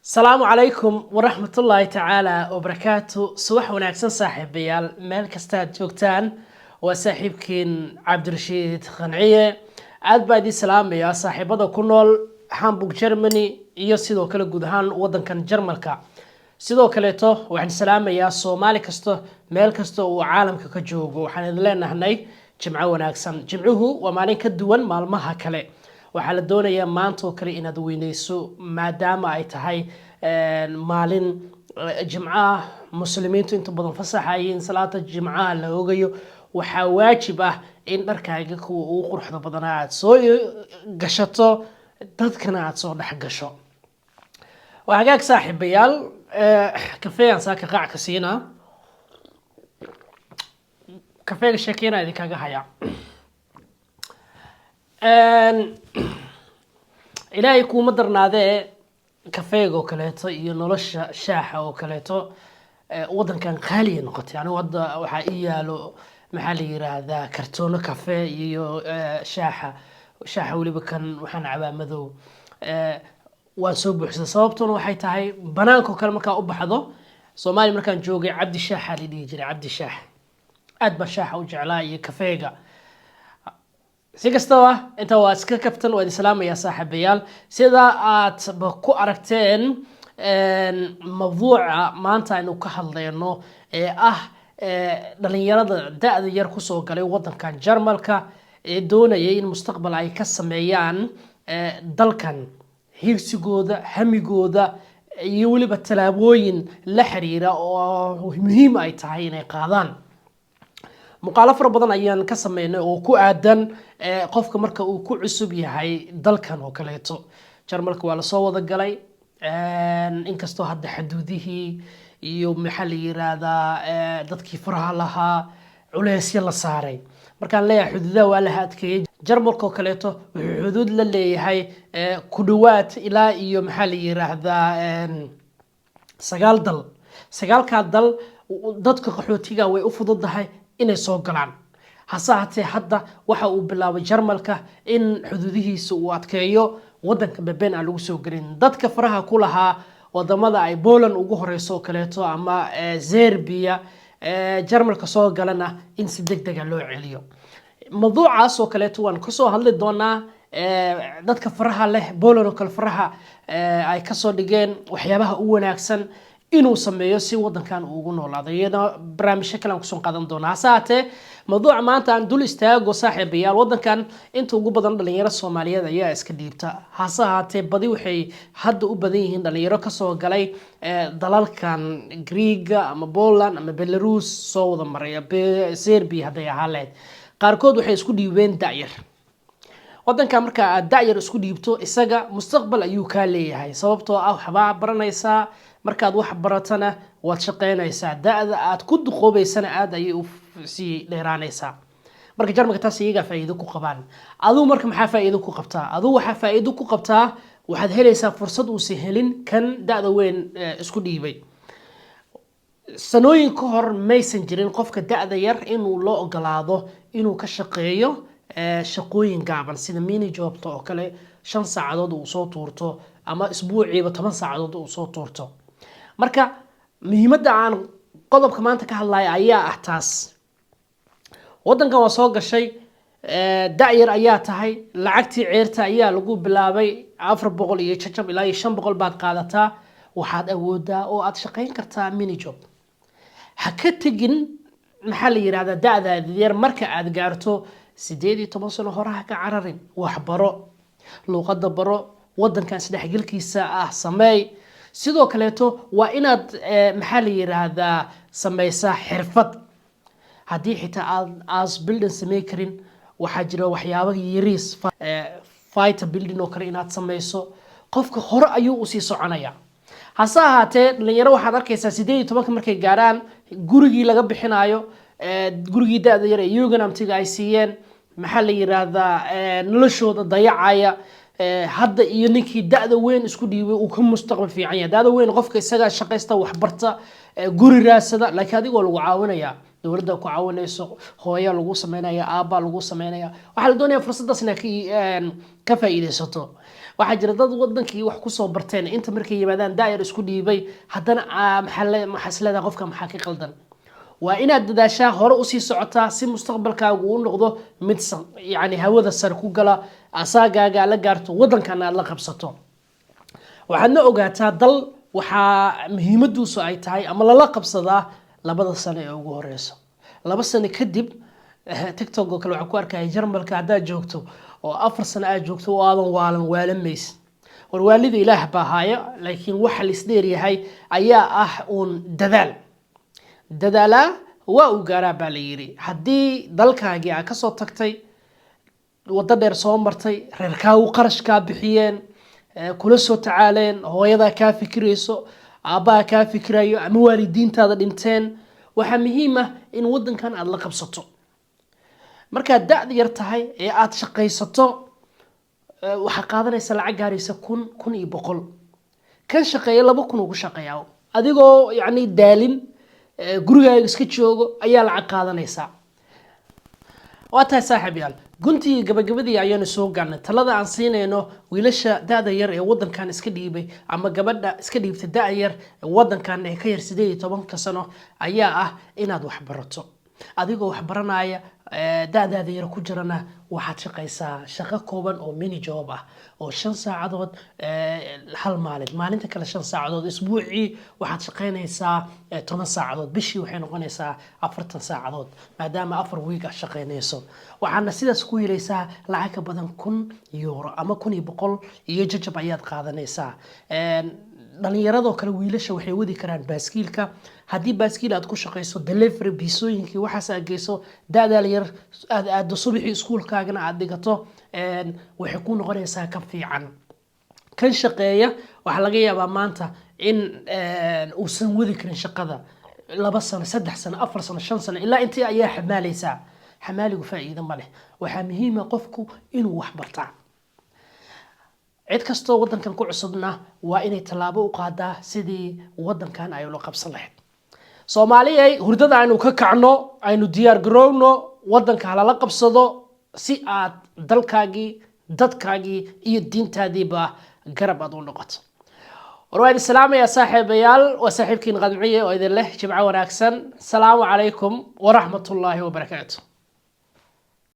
السلام عليكم ورحمة الله تعالى وبركاته. صباح وناكسن صاحب بيال مال كستاد جوكتان وصاحبكين عبد الرشيد خنعية عاد بايدي سلام يا صاحب هذا كنول هامبورغ جرماني iyo sidoo kale guud ahaan wadankan Jarmalka sidoo kale to waxaan salaamayaa Soomaali kasto meel kasto oo caalamka ka joogo waxaan idin leenahay jimco wanaagsan jimcuhu waa maalin ka duwan maalmaha kale waxaa la doonayaa maanta oo kale inaad weyneyso maadaama ay tahay maalin jimca muslimiintu inta badan fasaxayeen salaada jimcaha la ogayo waxaa waajib ah in dharkaaga kuwa ugu quruxda badan aad soo gashato dadkana aad soo dhex gasho وهاجاك صاحب بيال كافيه ساكا قاع كسينا كافيه شاكينا هذيك كاجا هيا إلى يكون مدرنا ذا كافيه وكليته ينولش شاحة وكليته وضن كان خالي نقط يعني وضع وحقيقة له محلي هذا كرتون كافيه يو شاحة ولي بكن وحنا عبا مذو waan soo buuxsay sababtuna waxay tahay banaanka kale marka u baxdo Soomaali markaan joogay Cabdi Shaax la dhigi jiray Cabdi Shaax aad ba shaax u jeclaa iyo kafeega si kastaba inta waa iska kaftan waa islaamaya saaxiibayaal sida aad ku aragteen mawduuca maanta aynu ka hadlayno ee dhalinyarada da'da yar ku soo galay wadankan Jarmalka ee doonayay in mustaqbal ay ka sameeyaan dalkan هيرسيجودا هميجودا يولي بالتلابوين لحريرة أو مهم أي تعين قاضان مقالفة ربنا أيان كسمين أو كو عدن قفك مركا أو كو عسبي هاي دلكن وكليتو جرمالك ولا صوّد الجلي إنكستو هاد حدوده يوم محلي هذا دتكي فرها لها عليس يلا صاري markaan leeyahay xuduudaha waa la hadkeeyay Jarmalka oo kaleeto xuduud la leeyahay ku dhawaad ilaa iyo maxaa la yiraahdaa sagaalka dal dadka qaxootiga way u fududahay inay soo galaan hasaatee hadda waxa uu bilaabay Jarmalka in xuduudihiisa uu adkeeyo wadanka bebeen aan lagu soo galin dadka faraha ku lahaa wadamada ay Poland ugu horeyso kaleeto ama Serbia Jarmalka soo galana in si degdeg ah loo celiyo mawduucaas oo kale waan ka soo hadli doonaa dadka faraha leh Poland oo kale faraha ay ka soo dhigeen waxyaabaha u wanaagsan inuu sameeyo si wadankan ugu noolaado iyada barnaamij kale aan ku soo qaadan doonaa saate mawduuca maanta aan dul istaago saaxiibayaal wadankan inta ugu badan dhalinyaro Soomaaliyeed ayaa iska dhiibta hasaate badi waxay hadda u badan yihiin dhalinyaro ka soo galay dalalkan Greek ama Poland ama Belarus soo wada maraya Serbia haday ahaaleed qaarkood waxay isku dhiibeen da'yar wadanka marka aad da'yar isku dhiibto isaga mustaqbal ayuu ka leeyahay sababtoo ah waxba baranaysaa markaad wax baratana waad shaqeynaysaa da'da aad ku duqoobaysana aad ayay u sii dheeraanaysaa marka Jarmalka taas iyaga faa'iido ku qabaan aduu marka maxaa faa'iido ku qabtaa aduu waxa faa'iido ku qabtaa waxaad helaysaa fursad uu si helin kan da'da weyn isku dhiibay sanooyin ka hor maysan jirin qofka da'da yar inuu loo ogolaado inuu ka shaqeeyo shaqooyin gaaban sida mini job oo kale 5 saacadood uu soo tuurto ama isbuuciiba 10 saacadood uu soo tuurto marka muhiimadda aan qodobka maanta ka hadlayo ayaa ah taas wadankan waa soo gashay da'yar ayaa tahay lacagtii ceerta ayaa lagu bilaabay 400 iyo jajab ilaa 500 baad qaadataa waxaad awoodaa oo aad shaqeyn kartaa mini job ha ka tagin maxaa la yiraahdaa da'daada yar marka aad gaarto 18 sano horaha ka cararin wax baro luqadda baro wadankan isdhexgalkiisa sameey sidoo kaleeto waa inaad maxaa la yiraahdaa sameysaa xirfad haddii xitaa aad building sameey karin waxaa jira waxyaabo yariis fighter building oo kale inaad sameyso qofka hore ayuu u sii soconaya hasa ahaatee dhalinyaro waxaad arkaysaa 18 markay gaaraan gurigii laga bixinayo gurigii da'da yar ee iyagana amtiga ay siiyeen maxaa la yiraahdaa noloshooda dayacaya hadda iyo ninkii da'da weyn isku dhiibay uu ka mustaqbal fiican yahay da'da weyn qofka isaga shaqaysta wax barta guri raasada laakiin adigoo lagu caawinaya dowladda ku caawinayso hooyo lagu sameynaya aabba lagu sameynaya waxaa la doonayaa fursadaas inaad ka faa'iidaysato waxaa jira dad wadankii wax kusoo barteen inta markay yimaadaan daayar isku dhiibay haddana maxaa isleedahay qofka maxaa ka qaldan waa inaad dadaashaa hore usii socotaa si mustaqbalkaagu u noqdo mid yani hawada sare ku gala asaagaaga la gaarto wadankana aad la qabsato waxaadna ogaataa dal waxaa muhiimadiisu ay tahay ama lala qabsadaa 2 sano ee ugu horeyso 2 sano kadib TikTok oo kale waxaan ku arkay Jarmalka haddaad joogto oo 4 sano aad joogto oo aadan waalameys warwaalida ilaah baa haya laakiin waxa la isdheeryahay ayaa ah uun dadaala waa u gaaraa baa la yiri haddii dalkaagii aad kasoo tagtay wada dheer soo martay reerkaagu qarash kaa bixiyeen kula soo tacaaleen hooyada kaa fikirayso aabbaha kaa fikirayo ama waalidiintaada dhinteen waxaa muhiim ah in wadankan aad la qabsato markaad da'da yar tahay ee aad shaqaysato waxaa qaadanaysa lacag gaaraysa 1,100 kan shaqeeya 2,000 ugu shaqeeyaa adigoo yacni daalin gurigaaga iska joogo ayaa lacag qaadanaysaa waa tahay saaxiibayaal guntii gabagabadii ayaanu soo gaarnay talada aan siinayno wiilasha da'da yar ee wadankan iska dhiibay ama gabadha iska dhiibtay da'da yar ee wadankan ee ka yar 18 sano ayaa ah inaad wax barato adigoo wax baranaya da'daada yar ku jirana waxaad shaqaysaa shaqo kooban oo mini job ah oo 5 saacadood hal maalinta kale 5 saacadood isbuucii waxaad shaqaynaysaa 10 saacadood bishii waxay noqonaysaa 40 saacadood maadaama 4 week aad shaqaynayso waxaana sidaas ku helaysaa lacag ka badan €1,000 ama 1,100 iyo jajab ayaad qaadanaysaa dhalinyarada kale wiilasha waxay wadi karaan baaskiilka haddii baaskiil aad ku shaqayso delivery bisooyinkii waxaas aad geyso da'da yar aad subaxii iskuulkaagana aad dhigato waxay ku noqonaysaa ka fiican kan shaqeeya waxaa laga yaabaa maanta in uusan wadi karin shaqada 2 sano 3 sano 4 sano 5 sano ilaa intii ayaa xamaalaysaa xamaaligu faa'iido ma leh waxaa muhiim ah qofku inuu wax bartaa cid kastoo wadankan ku cusubna waa inay tallaabo u qaadaa sidii wadankan ay ula qabsan lahayd Soomaaliyay hurdada aynu ka kacno aynu diyaar garowno wadanka halala qabsado si aad dalkaagii dadkaagii iyo diintaadiiba garab aad u noqoto warwaan salaamaya saaxiibayaal waa saaxiibkiin qadciye oo idin leh jimco wanaagsan salaamu calaykum waraxmatullaahi wabarakaatuh